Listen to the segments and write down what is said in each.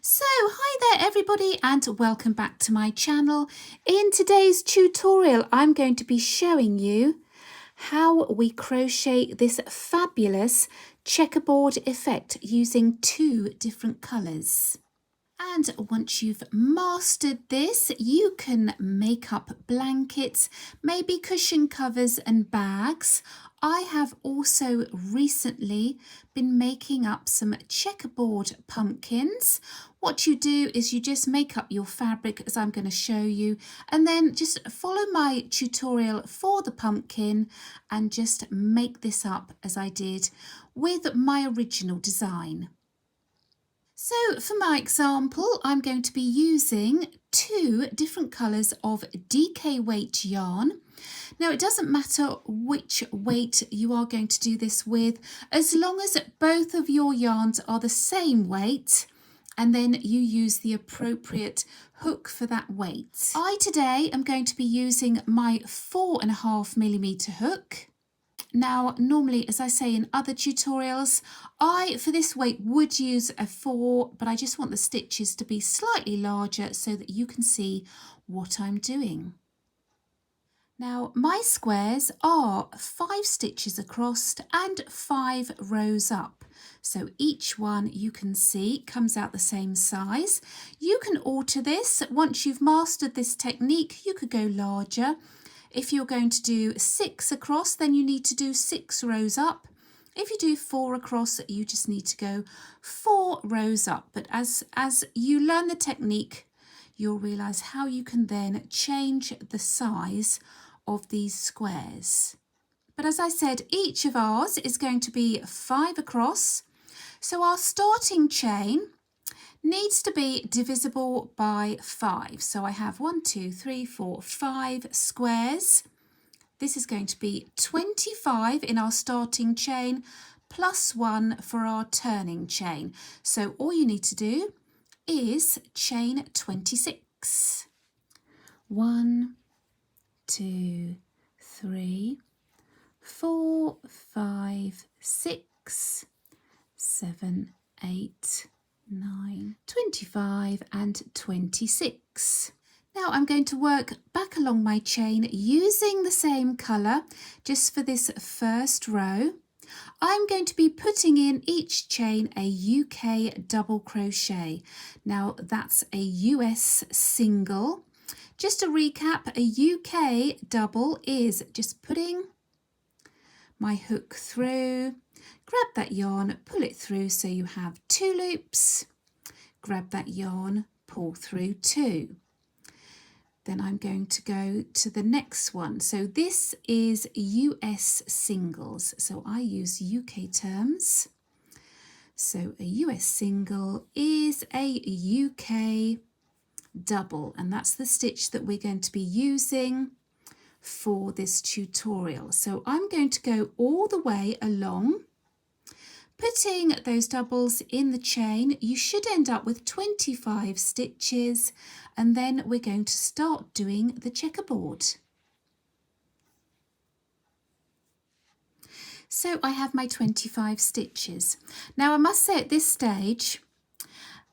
So, hi there everybody and welcome back to my channel. In today's tutorial, I'm going to be showing you how we crochet this fabulous checkerboard effect using two different colours. And once you've mastered this, you can make up blankets, maybe cushion covers and bags. I have also recently been making up some checkerboard pumpkins. What you do is you just make up your fabric as I'm going to show you, and then just follow my tutorial for the pumpkin and just make this up as I did with my original design. So for my example, I'm going to be using two different colours of DK weight yarn. Now it doesn't matter which weight you are going to do this with, as long as both of your yarns are the same weight, and then you use the appropriate hook for that weight. I today am going to be using my 4.5mm hook. Now, normally, as I say in other tutorials, for this weight would use a 4, but I just want the stitches to be slightly larger so that you can see what I'm doing. Now, my squares are 5 stitches across and 5 rows up. So each one you can see comes out the same size. You can alter this. Once you've mastered this technique, you could go larger. If you're going to do 6 across, then you need to do 6 rows up. If you do 4 across, you just need to go 4 rows up. But as you learn the technique, you'll realise how you can then change the size of these squares. But as I said, each of ours is going to be 5 across. So our starting chain needs to be divisible by 5. So I have 1, 2, 3, 4, 5 squares. This is going to be 25 in our starting chain plus 1 for our turning chain. So all you need to do is chain 26. 1, 2, 3, 4, 5, 6, 7, 8, 9, 25 and 26. Now I'm going to work back along my chain using the same colour just for this first row. I'm going to be putting in each chain a UK double crochet. Now that's a US single. Just to recap, a UK double is just putting my hook through, grab that yarn, pull it through so you have 2 loops, grab that yarn, pull through 2. Then I'm going to go to the next one. So this is US singles, so I use UK terms. So a US single is a UK double, and that's the stitch that we're going to be using for this tutorial. So I'm going to go all the way along, putting those doubles in the chain. You should end up with 25 stitches, and then we're going to start doing the checkerboard. So I have my 25 stitches. Now I must say at this stage,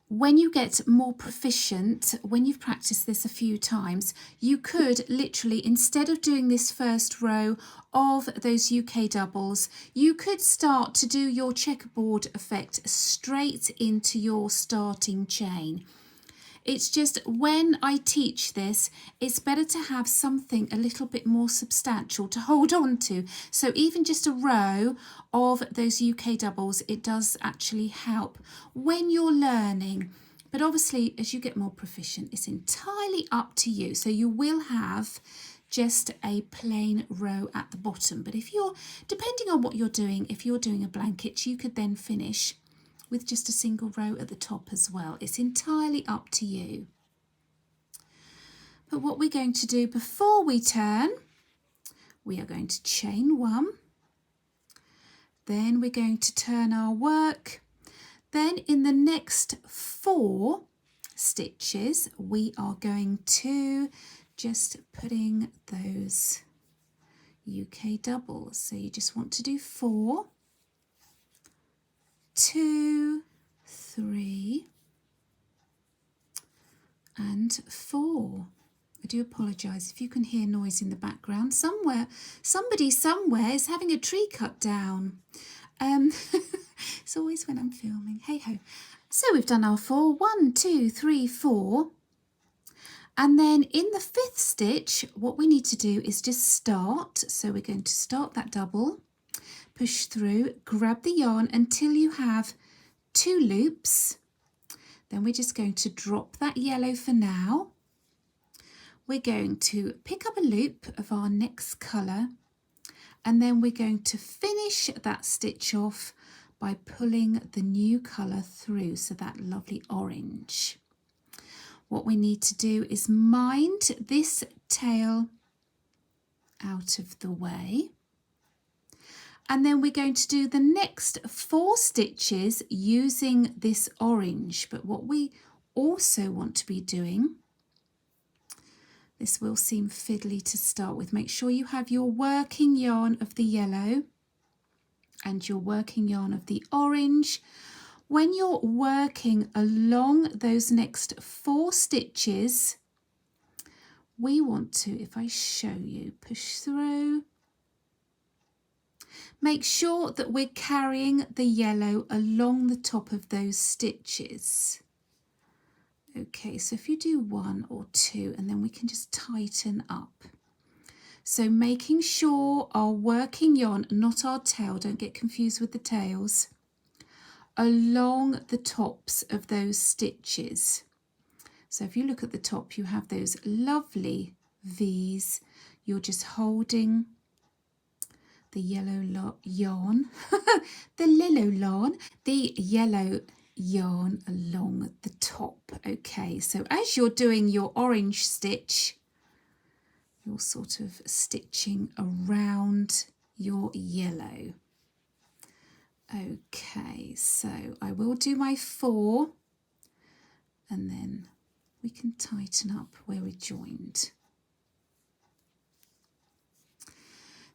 when you get more proficient, when you've practiced this a few times, you could literally, instead of doing this first row of those UK doubles, you could start to do your checkerboard effect straight into your starting chain. It's just when I teach this, it's better to have something a little bit more substantial to hold on to. So even just a row of those UK doubles, it does actually help when you're learning. But obviously, as you get more proficient, it's entirely up to you. So you will have just a plain row at the bottom. But if you're, depending on what you're doing, if you're doing a blanket, you could then finish with just a single row at the top as well. It's entirely up to you. But what we're going to do before we turn, we are going to chain 1. Then we're going to turn our work. Then in the next 4 stitches, we are going to just putting those UK doubles. So you just want to do 4, 2, 3, and 4. I do apologise if you can hear noise in the background. Somebody somewhere is having a tree cut down. It's always when I'm filming. Hey ho. So we've done our 4. 1, 2, 3, 4. And then in the 5th stitch, what we need to do is just start. So we're going to start that double, push through, grab the yarn until you have 2 loops. Then we're just going to drop that yellow for now. We're going to pick up a loop of our next colour, and then we're going to finish that stitch off by pulling the new colour through, so that lovely orange. What we need to do is mind this tail out of the way, and then we're going to do the next 4 stitches using this orange. But what we also want to be doing, this will seem fiddly to start with. Make sure you have your working yarn of the yellow and your working yarn of the orange. When you're working along those next 4 stitches, we want to, if I show you, push through. Make sure that we're carrying the yellow along the top of those stitches. Okay, so if you do 1 or 2, and then we can just tighten up. So making sure our working yarn, not our tail, don't get confused with the tails, along the tops of those stitches. So if you look at the top, you have those lovely V's. You're just holding the yellow yarn, the yellow yarn along the top. Okay, so as you're doing your orange stitch, you're sort of stitching around your yellow. Okay, so I will do my 4, and then we can tighten up where we joined.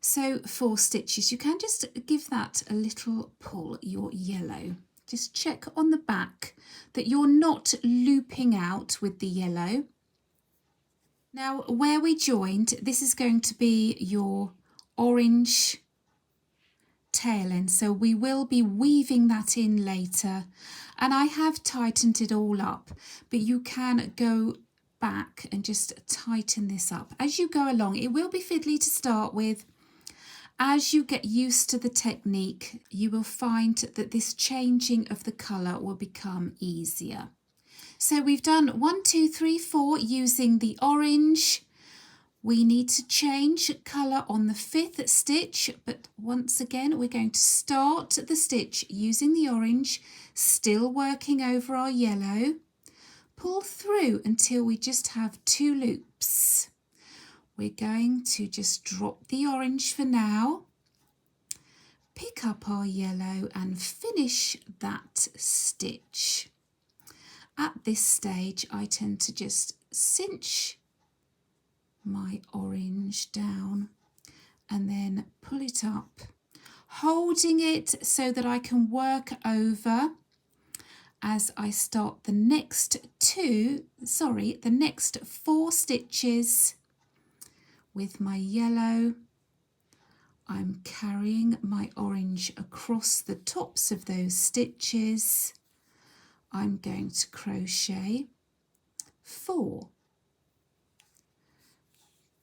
So 4 stitches, you can just give that a little pull, your yellow. Just check on the back that you're not looping out with the yellow. Now where we joined, this is going to be your orange tail end, so we will be weaving that in later, and I have tightened it all up, but you can go back and just tighten this up as you go along. It will be fiddly to start with. As you get used to the technique, you will find that this changing of the colour will become easier. So we've done 1, 2, 3, 4 using the orange. We need to change colour on the 5th stitch, but once again we're going to start the stitch using the orange, still working over our yellow. Pull through until we just have 2 loops. We're going to just drop the orange for now, pick up our yellow and finish that stitch. At this stage, I tend to just cinch my orange down and then pull it up, holding it so that I can work over as I start the next 4 stitches with my yellow. I'm carrying my orange across the tops of those stitches. I'm going to crochet 4,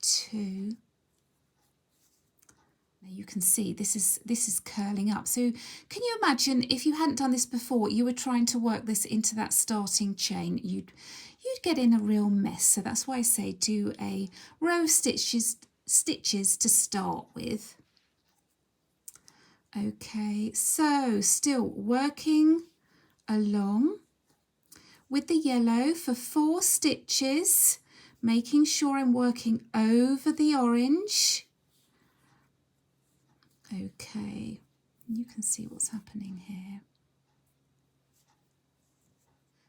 2. Now you can see this is curling up. So can you imagine if you hadn't done this before, you were trying to work this into that starting chain, you'd get in a real mess. So that's why I say do a row of stitches to start with. Okay, so still working along with the yellow for 4 stitches, making sure I'm working over the orange. Okay, you can see what's happening here.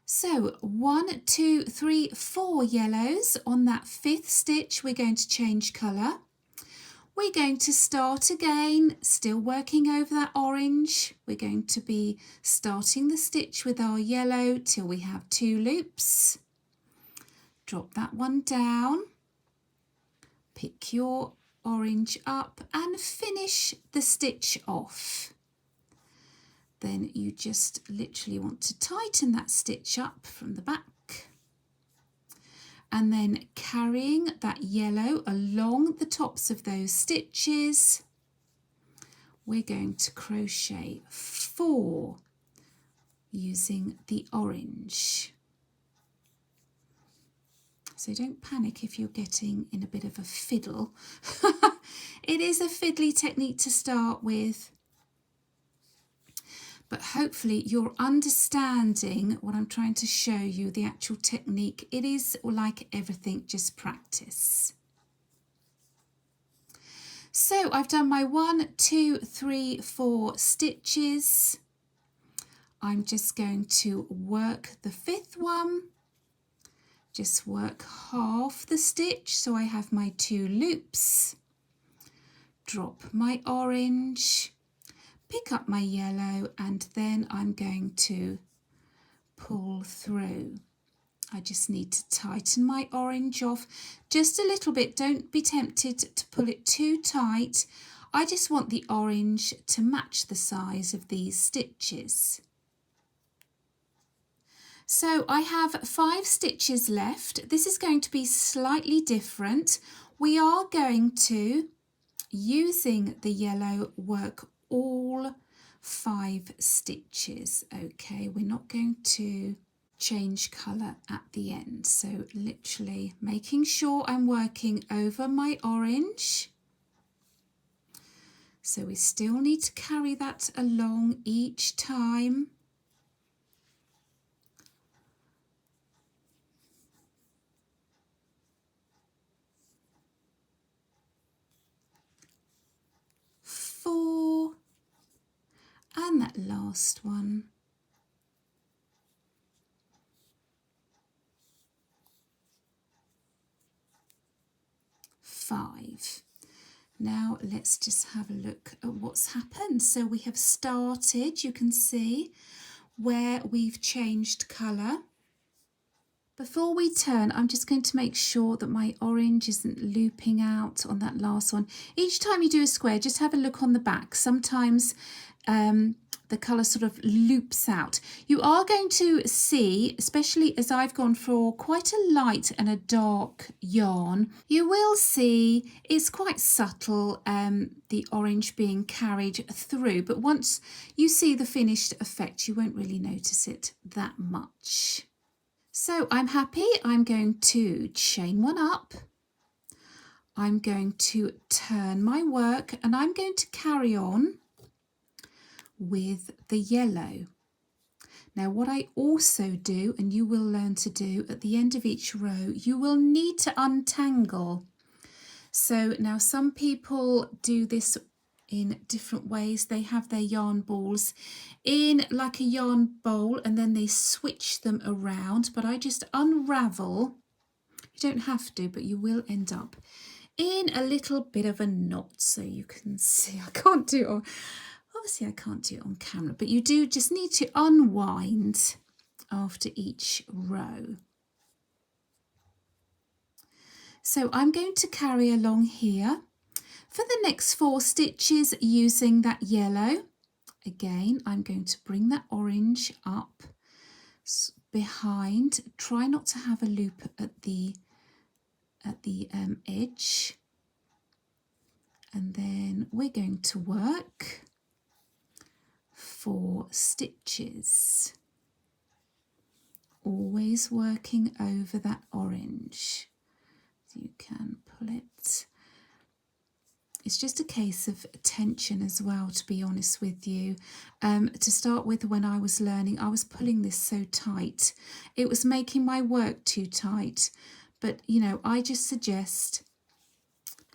So 1, 2, 3, 4 yellows on that 5th stitch. We're going to change colour. We're going to start again, still working over that orange. We're going to be starting the stitch with our yellow till we have 2 loops. drop that one down, pick your orange up and finish the stitch off. Then you just literally want to tighten that stitch up from the back, and then carrying that yellow along the tops of those stitches, we're going to crochet 4 using the orange. So don't panic if you're getting in a bit of a fiddle. It is a fiddly technique to start with, but hopefully you're understanding what I'm trying to show you, the actual technique. It is like everything, just practice. So I've done my 1, 2, 3, 4 stitches. I'm just going to work the 5th one. Just work half the stitch, so I have my 2 loops. Drop my orange, pick up my yellow, and then I'm going to pull through. I just need to tighten my orange off just a little bit. Don't be tempted to pull it too tight. I just want the orange to match the size of these stitches. So I have 5 stitches left. This is going to be slightly different. We are going to, using the yellow, work all 5 stitches. Okay, we're not going to change colour at the end. So literally making sure I'm working over my orange. So we still need to carry that along each time. And that last one. 5. Now let's just have a look at what's happened. So we have started, you can see where we've changed colour. Before we turn, I'm just going to make sure that my orange isn't looping out on that last one. Each time you do a square, just have a look on the back. Sometimes the colour sort of loops out. You are going to see, especially as I've gone for quite a light and a dark yarn, you will see it's quite subtle, the orange being carried through. But once you see the finished effect, you won't really notice it that much. So I'm happy. I'm going to chain one up. I'm going to turn my work and I'm going to carry on with the yellow. Now what I also do, and you will learn to do at the end of each row, you will need to untangle. So now some people do this in different ways. They have their yarn balls in like a yarn bowl and then they switch them around, but I just unravel. You don't have to, but you will end up in a little bit of a knot. So you can see, I can't do it on, obviously I can't do it on camera, but you do just need to unwind after each row. So I'm going to carry along here for the next 4 stitches using that yellow. Again, I'm going to bring that orange up behind. Try not to have a loop at the edge. And then we're going to work 4 stitches. Always working over that orange. So you can pull it. It's just a case of tension as well, to be honest with you. To start with, when I was learning, I was pulling this so tight. It was making my work too tight. But, you know, I just suggest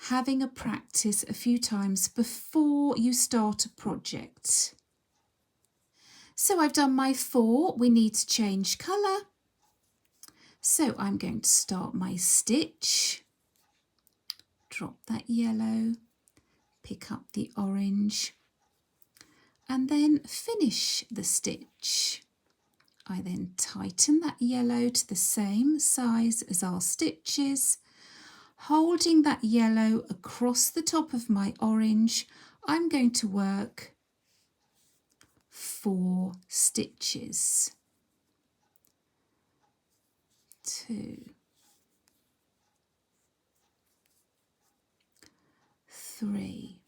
having a practice a few times before you start a project. So I've done my 4. We need to change colour. So I'm going to start my stitch. Drop that yellow. Pick up the orange and then finish the stitch. I then tighten that yellow to the same size as our stitches. Holding that yellow across the top of my orange, I'm going to work 4 stitches. 2, 3,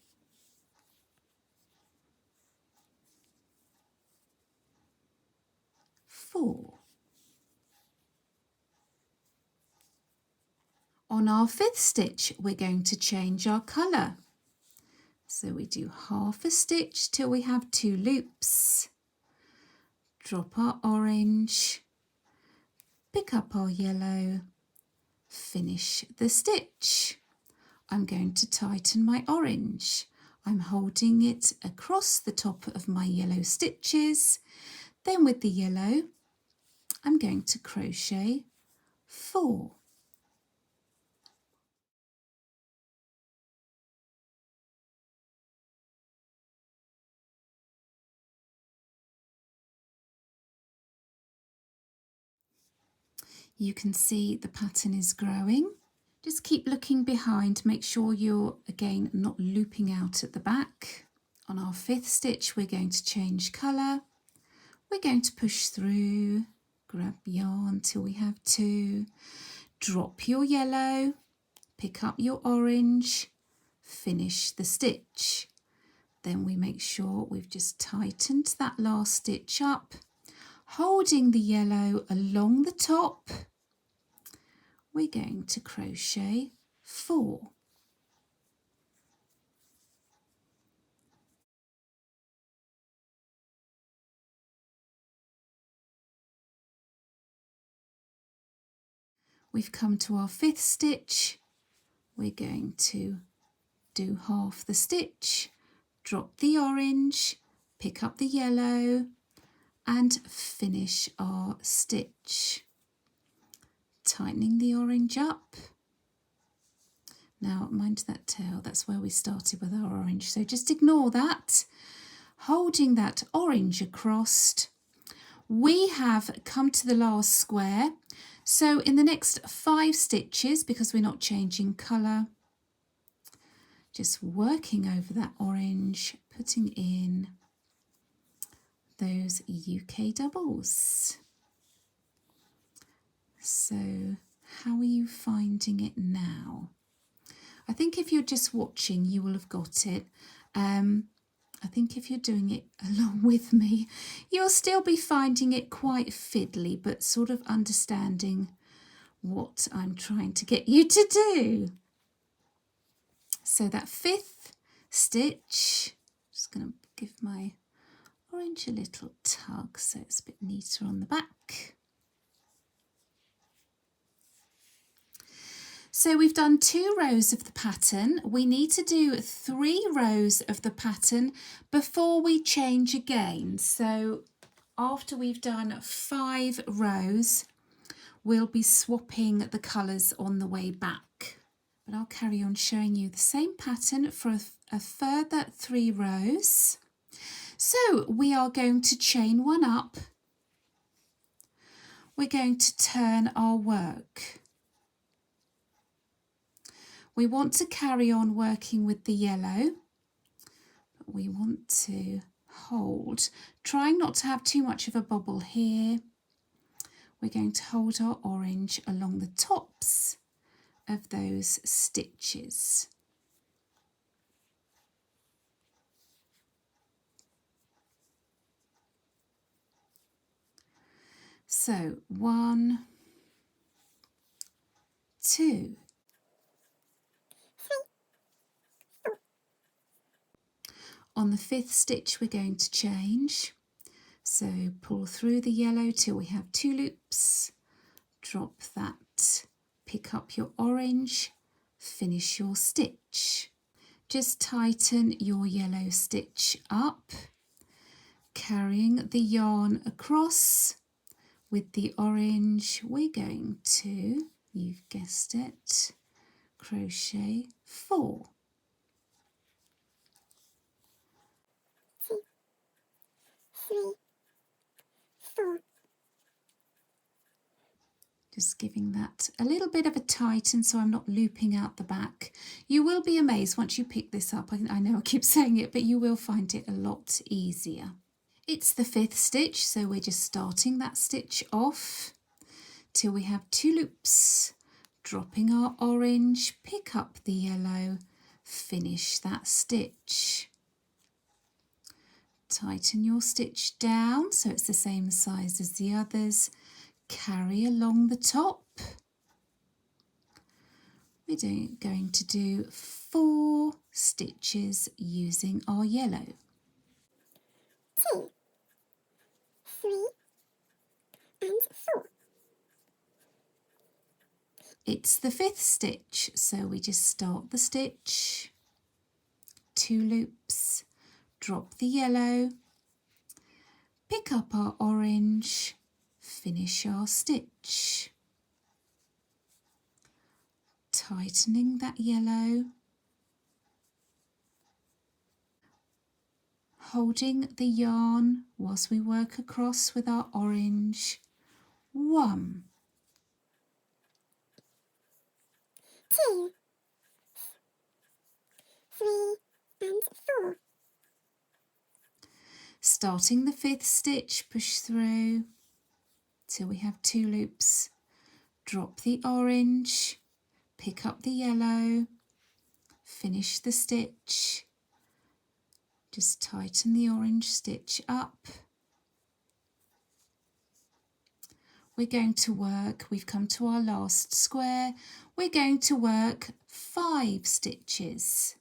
4. On our 5th stitch, we're going to change our colour. So we do half a stitch till we have 2 loops. Drop our orange, pick up our yellow, finish the stitch. I'm going to tighten my orange. I'm holding it across the top of my yellow stitches. Then with the yellow, I'm going to crochet 4. You can see the pattern is growing. Just keep looking behind, make sure you're again not looping out at the back. On our 5th stitch, we're going to change colour. We're going to push through, grab yarn till we have 2, drop your yellow, pick up your orange, finish the stitch. Then we make sure we've just tightened that last stitch up, holding the yellow along the top. We're going to crochet 4. We've come to our 5th stitch. We're going to do half the stitch, drop the orange, pick up the yellow and finish our stitch. Tightening the orange up. Now mind that tail, that's where we started with our orange, so just ignore that. Holding that orange across, we have come to the last square. So in the next 5 stitches, because we're not changing colour, just working over that orange, putting in those UK doubles. So how are you finding it now? I think if you're just watching, you will have got it. I think if you're doing it along with me, you'll still be finding it quite fiddly, but sort of understanding what I'm trying to get you to do. So that 5th stitch, just going to give my orange a little tug so it's a bit neater on the back. So we've done 2 rows of the pattern. We need to do 3 rows of the pattern before we change again. So after we've done 5 rows, we'll be swapping the colours on the way back. But I'll carry on showing you the same pattern for a further 3 rows. So we are going to chain 1 up. We're going to turn our work. We want to carry on working with the yellow, but we want to hold, trying not to have too much of a bubble here. We're going to hold our orange along the tops of those stitches. So 1, 2. On the 5th stitch, we're going to change. So pull through the yellow till we have 2 loops, drop that, pick up your orange, finish your stitch. Just tighten your yellow stitch up, carrying the yarn across. With the orange, we're going to, you've guessed it, crochet 4. 2, 3, 4. Just giving that a little bit of a tighten so I'm not looping out the back. You will be amazed once you pick this up. I know I keep saying it, but you will find it a lot easier. It's the 5th stitch, so we're just starting that stitch off till we have 2 loops, dropping our orange, pick up the yellow, finish that stitch. Tighten your stitch down so it's the same size as the others. Carry along the top. We're going to do 4 stitches using our yellow. 2, 3 and 4. It's the 5th stitch, so we just start the stitch, 2 loops, drop the yellow, pick up our orange, finish our stitch. Tightening that yellow, holding the yarn whilst we work across with our orange. 1, 2, 3 and 4. Starting the 5th stitch, push through till we have 2 loops, drop the orange, pick up the yellow, finish the stitch, just tighten the orange stitch up. We're going to work, we've come to our last square, we're going to work 5 stitches.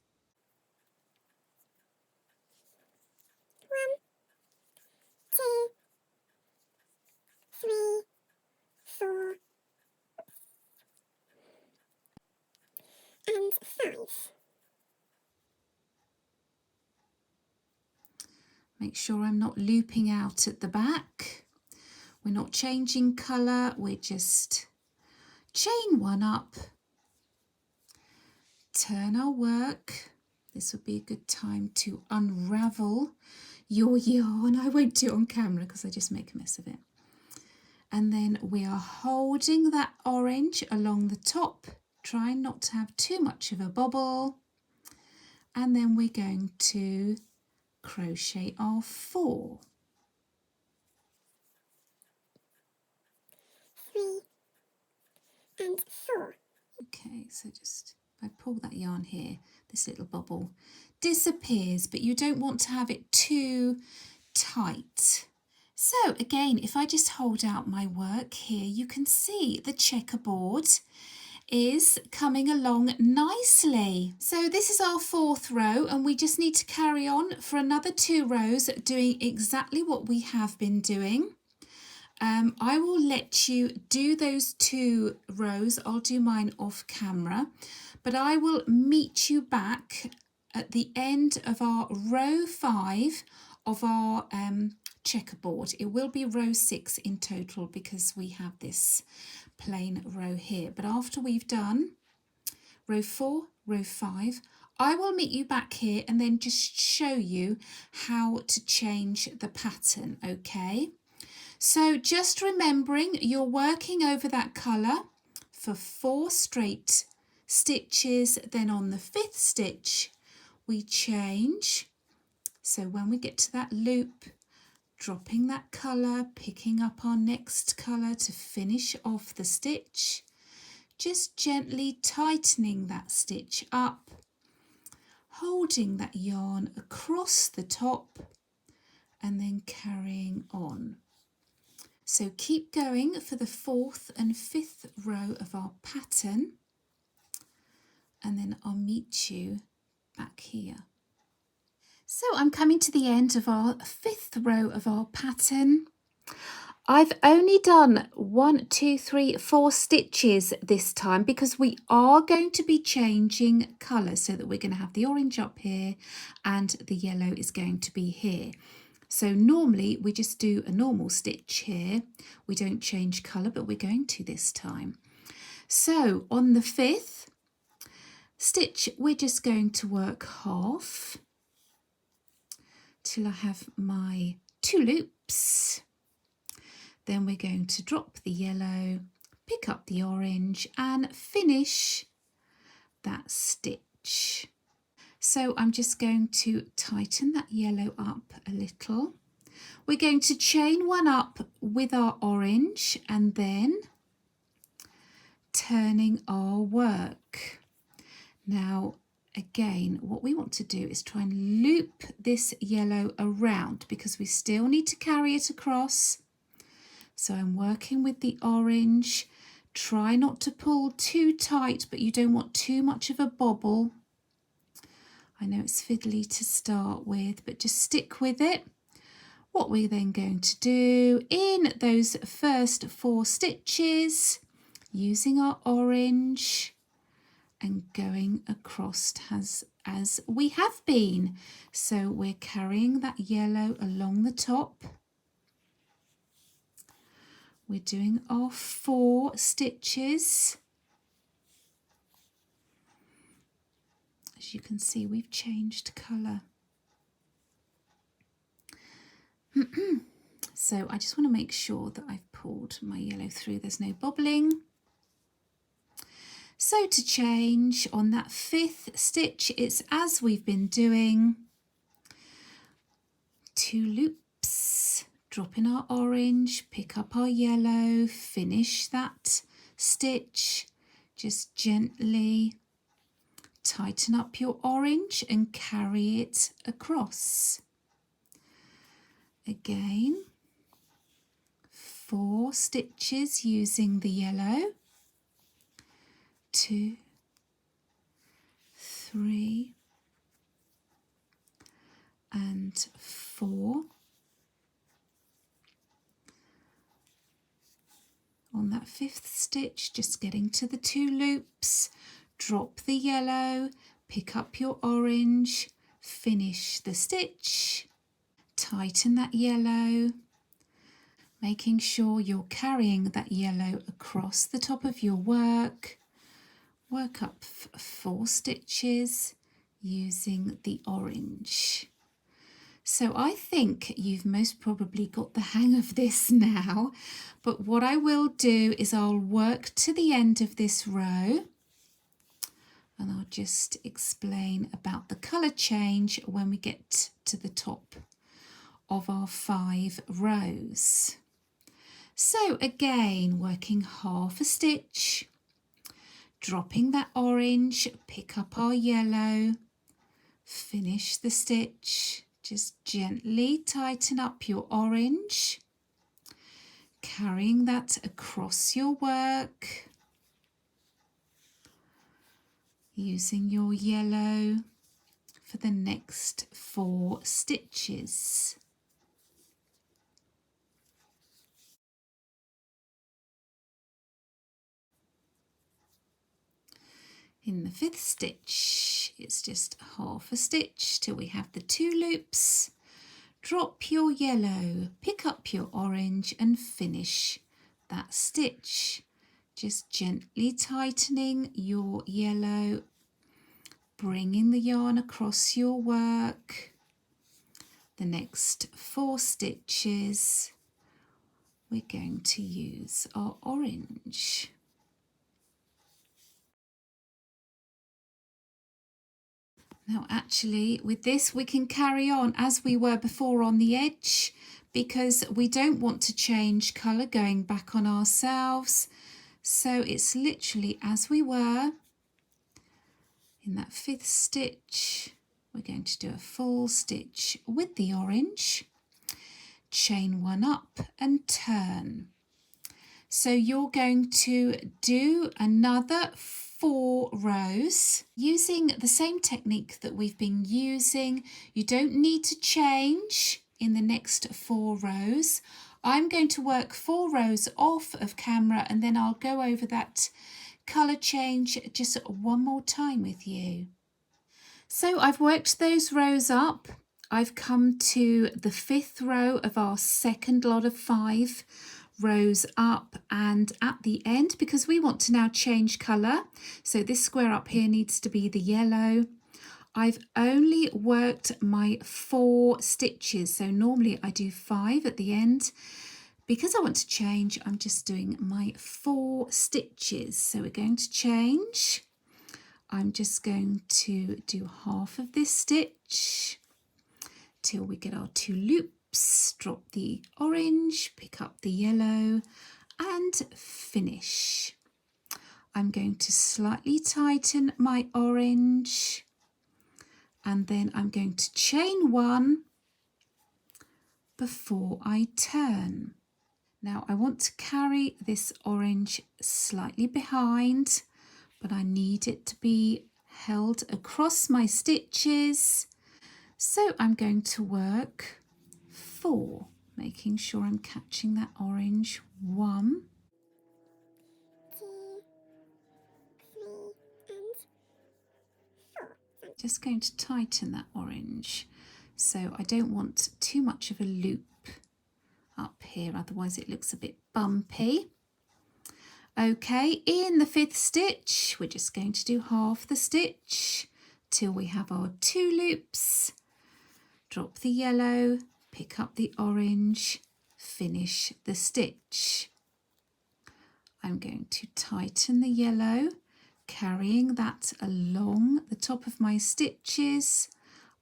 1, 2, 3, 4 and 5. Make sure I'm not looping out at the back. We're not changing colour, we're just chain 1 up, turn our work. This would be a good time to unravel your yarn. I won't do it on camera because I just make a mess of it. And then we are holding that orange along the top, trying not to have too much of a bobble. And then we're going to crochet our 4. 3 and 4. Okay, so just if I pull that yarn here, this little bobble disappears, but you don't want to have it too tight. So again, if I just hold out my work here, you can see the checkerboard is coming along nicely. So this is our 4th row and we just need to carry on for another 2 rows doing exactly what we have been doing. I will let you do those 2 rows. I'll do mine off camera, but I will meet you back at the end of our row 5 of our checkerboard. It will be row 6 in total because we have this plain row here. But after we've done row 4, row 5, I will meet you back here and then just show you how to change the pattern, okay? So just remembering you're working over that colour for 4 straight stitches, then on the 5th stitch we change. So when we get to that loop, dropping that colour, picking up our next colour to finish off the stitch, just gently tightening that stitch up, holding that yarn across the top and then carrying on. So keep going for the 4th and 5th row of our pattern and then I'll meet you back here. So I'm coming to the end of our 5th row of our pattern. I've only done 1, 2, 3, 4 stitches this time because we are going to be changing colour so that we're going to have the orange up here and the yellow is going to be here. So normally we just do a normal stitch here. We don't change colour, but we're going to this time. So on the 5th stitch, we're just going to work half till I have my 2 loops. Then we're going to drop the yellow, pick up the orange and finish that stitch. So I'm just going to tighten that yellow up a little. We're going to chain one up with our orange and then turning our work. Now again, what we want to do is try and loop this yellow around because we still need to carry it across. So I'm working with the orange. Try not to pull too tight, but you don't want too much of a bobble. I know it's fiddly to start with, but just stick with it. What we're then going to do in those first 4 stitches, using our orange and going across as we have been. So we're carrying that yellow along the top. We're doing our 4 stitches. As you can see, we've changed colour. So I just want to make sure that I've pulled my yellow through, there's no bobbling. So to change on that 5th stitch, it's as we've been doing. 2 loops, drop in our orange, pick up our yellow, finish that stitch, just gently tighten up your orange and carry it across. Again, 4 stitches using the yellow, 2, 3 and 4. On that 5th stitch, just getting to the 2 loops, drop the yellow, pick up your orange, finish the stitch, tighten that yellow, making sure you're carrying that yellow across the top of your work. Work up 4 stitches using the orange. So I think you've most probably got the hang of this now, but what I will do is I'll work to the end of this row and I'll just explain about the colour change when we get to the top of our 5 rows. So again, working half a stitch, dropping that orange, pick up our yellow, finish the stitch, just gently tighten up your orange, carrying that across your work, using your yellow for the next 4 stitches. In the 5th stitch, it's just half a stitch till we have the 2 loops. Drop your yellow, pick up your orange and finish that stitch. Just gently tightening your yellow, bringing the yarn across your work. The next 4 stitches, we're going to use our orange. Now actually with this we can carry on as we were before on the edge because we don't want to change colour going back on ourselves. So it's literally as we were. In that 5th stitch we're going to do a full stitch with the orange, chain 1 up and turn. So you're going to do another 4 rows using the same technique that we've been using. You don't need to change in the next 4 rows. I'm going to work 4 rows off of camera and then I'll go over that colour change just one more time with you. So I've worked those rows up. I've come to the 5th row of our 2nd lot of 5 rows up, and at the end, because we want to now change colour, so this square up here needs to be the yellow, I've only worked my 4 stitches. So normally I do 5 at the end, Because I want to change, I'm just doing my 4 stitches. So we're going to change. I'm just going to do half of this stitch till we get our 2 loops. Drop the orange, pick up the yellow and finish. I'm going to slightly tighten my orange and then I'm going to chain 1 before I turn. Now I want to carry this orange slightly behind, but I need it to be held across my stitches. So I'm going to work 4, making sure I'm catching that orange. 1, 2, 3, and 4. just going to tighten that orange. So I don't want too much of a loop up here, otherwise it looks a bit bumpy. Okay, in the 5th stitch, we're just going to do half the stitch till we have our 2 loops. Drop the yellow, pick up the orange, finish the stitch. I'm going to tighten the yellow, carrying that along the top of my stitches.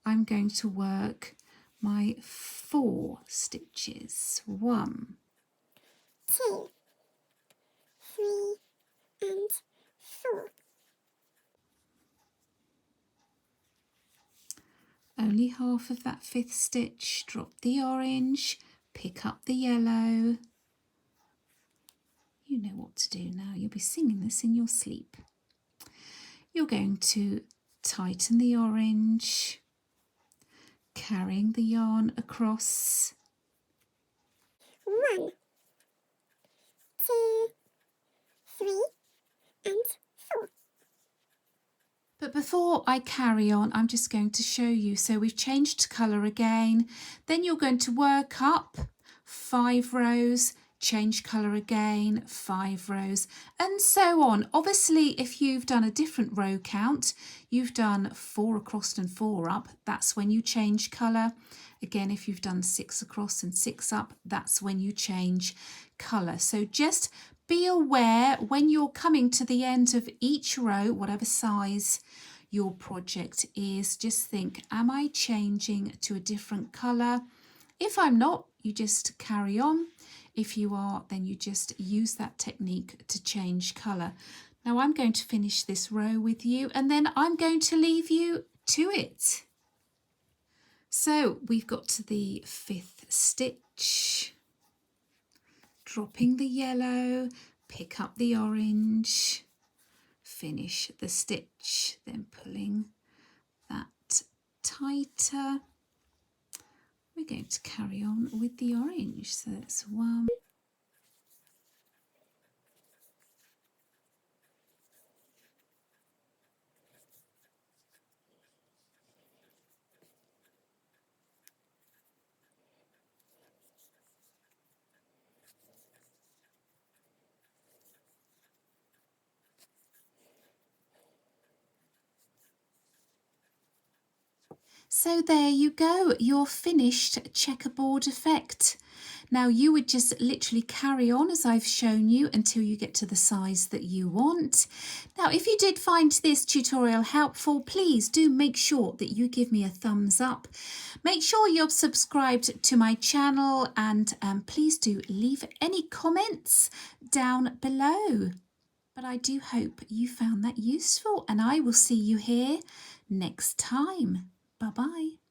I'm going to work my 4 stitches. 1, 2, 3, and 4. only half of that 5th stitch. Drop the orange, pick up the yellow. You know what to do now. You'll be singing this in your sleep. You're going to tighten the orange, carrying the yarn across. 1, 2, 3, and 4. But before I carry on, I'm just going to show you. So we've changed colour again. Then you're going to work up 5 rows, change colour again, 5 rows, and so on. Obviously, if you've done a different row count, you've done 4 across and 4 up, that's when you change colour. Again, if you've done 6 across and 6 up, that's when you change colour. So just be aware when you're coming to the end of each row, whatever size your project is, just think, am I changing to a different colour? If I'm not, you just carry on. If you are, then you just use that technique to change colour. Now I'm going to finish this row with you and then I'm going to leave you to it. So we've got to the 5th stitch. Dropping the yellow, pick up the orange, finish the stitch, then pulling that tighter. We're going to carry on with the orange. So that's 1, So there you go, your finished checkerboard effect. Now you would just literally carry on as I've shown you until you get to the size that you want. Now if you did find this tutorial helpful, please do make sure that you give me a thumbs up. Make sure you're subscribed to my channel and please do leave any comments down below. But I do hope you found that useful and I will see you here next time. Bye-bye.